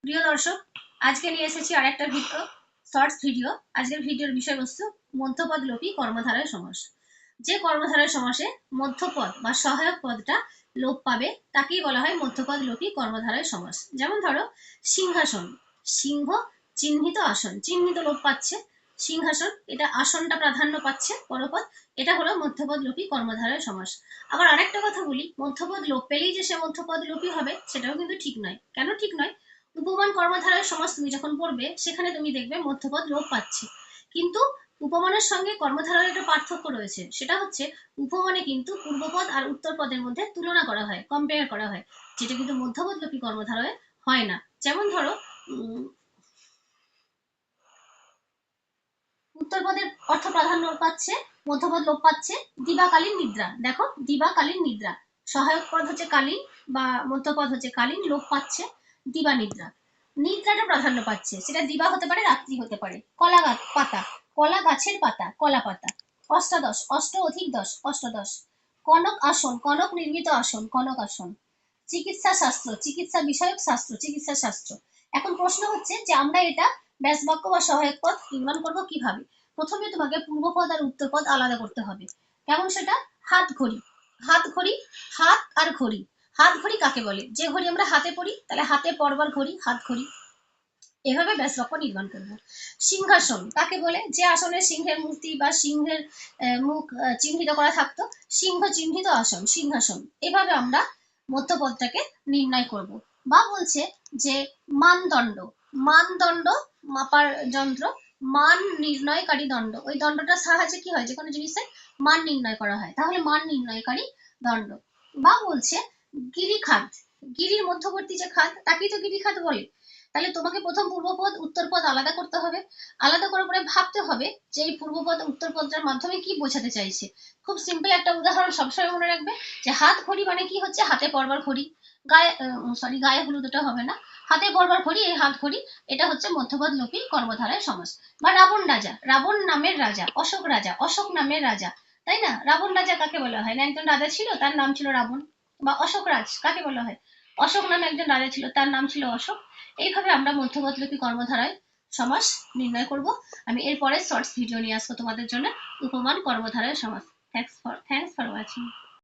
প্রিয় দর্শক, আজকে নিয়ে এসেছি আরেকটা ভিডিও, শর্টস ভিডিও। আজকের ভিডিওর বিষয়বস্তু মধ্যপদ লোপী কর্মধারয় সমাস। যে কর্মধারয় সমাসে মধ্যপদ বা সহায়ক পদটা লোপ পাবে তাকেই বলা হয় মধ্যপদ লোপী কর্মধারয় সমাস। যেমন ধরো সিংহাসন, সিংহ চিহ্নিত আসন, চিহ্নিত লোপ পাচ্ছে, সিংহাসন এটা আসনটা প্রাধান্য পাচ্ছে পরপদ, এটা হলো মধ্যপদ লোপী কর্মধারয় সমাস। আবার আরেকটা কথা বলি, মধ্যপদ লোপ পেলেই যে সে মধ্যপদ লোপী হবে সেটাও কিন্তু ঠিক নয়। কেন ঠিক নয়? উপমান কর্মধারয় সমাস তুমি যখন পড়বে সেখানে তুমি দেখবে মধ্যপদ লোপ পাচ্ছে, কিন্তু উপমানের সঙ্গে কর্মধারয়ের একটা পার্থক্য রয়েছে, সেটা হচ্ছে উপমানে কিন্তু পূর্বপদ আর উত্তর পদের মধ্যে তুলনা করা হয়, কম্পেয়ার করা হয়, যেটা কিন্তু মধ্যপদ লোপী কর্মধারয়ে হয় না। যেমন ধরো উত্তর পদের অর্থ প্রাধান্য পাচ্ছে, মধ্যপদ লোপ পাচ্ছে। দিবাকালীন নিদ্রা, দেখো দিবাকালীন নিদ্রা, সহায়ক পদ হচ্ছে কালীন বা মধ্যপদ হচ্ছে কালীন, লোপ পাচ্ছে দিবা নিদ্রা। নিদ্রাটা প্রাধান্য পাচ্ছে, সেটা দিবা হতে পারে, রাত্রি হতে পারে। কলা গাছ পাতা, কলা গাছের পাতা, কলা পাতা। অষ্টাদশ, অষ্ট অধিক দশ, অষ্টদশ। কনক আসন, কনক নির্মিত আসন, কনক আসন। চিকিৎসা শাস্ত্র, চিকিৎসা বিষয়ক শাস্ত্র, চিকিৎসা শাস্ত্র। এখন প্রশ্ন হচ্ছে যে আমরা এটা ব্যাস বাক্য বা সহায়ক পদ নির্মাণ করবো কিভাবে। প্রথমে তোমাকে পূর্বপদ আর উত্তরপদ আলাদা করতে হবে। কেমন সেটা? হাত ঘড়ি, হাত ঘড়ি, হাত আর ঘড়ি। হাত ঘড়ি কাকে বলে? যে ঘড়ি আমরা হাতে পড়ি, তাহলে হাতে পরবার ঘড়ি হাত ঘড়ি। এভাবে ব্যাস বাক্য নির্মাণ করব। সিংহাসন কাকে বলে? যে আসনে সিংহের মূর্তি বা সিংহের মুখ চিহ্নিত করা থাকতো, সিংহ চিহ্নিত আসন, সিংহাসন। এভাবে আমরা মধ্যপদটাকে নির্ণয় করব। বা বলছে যে মানদণ্ড, মানদণ্ড মাপার যন্ত্র, মান নির্ণয়কারী দণ্ড, ওই দণ্ডটার সাহায্যে কি হয়, যে কোনো জিনিসের মান নির্ণয় করা হয়, তাহলে মান নির্ণয়কারী দণ্ড। বা বলছে গিরিখাত, গিরির মধ্যবর্তী যে খাত তাকেই তো গিরিখাত বলে। তাহলে তোমাকে প্রথম পূর্বপদ উত্তরপদ আলাদা করতে হবে, আলাদা করার পরে ভাবতে হবে যে এই পূর্বপদ উত্তরপদটার মাধ্যমে কি বোঝাতে চাইছে। খুব সিম্পল একটা উদাহরণ সবসময় মনে রাখবে, যে হাত ঘড়ি মানে কি হচ্ছে, হাতে পরবার ঘড়ি। গায়ে গায়ে হলুদ ওটা হবে না, হাতে পরবার ঘড়ি, এই হাত ঘড়ি, এটা হচ্ছে মধ্যপদ লোপী কর্মধারয় সমাস। বা রাবণ রাজা, রাবণ নামের রাজা, অশোক রাজা, অশোক নামের রাজা, তাই না? রাবণ রাজা কাকে বলা হয়? না একজন রাজা ছিল, তার নাম ছিল রাবণ। বা অশোক রাজ কাকে বলা হয়? অশোক নামে একজন রাজা ছিল, তার নাম ছিল অশোক। এইভাবে আমরা মধ্যপদলোপী কর্মধারায় সমাস নির্ণয় করব। আমি এরপরে শর্টস ভিডিও নিয়ে আসবো তোমাদের জন্য, উপমান কর্মধারায় সমাস। Thanks for watching.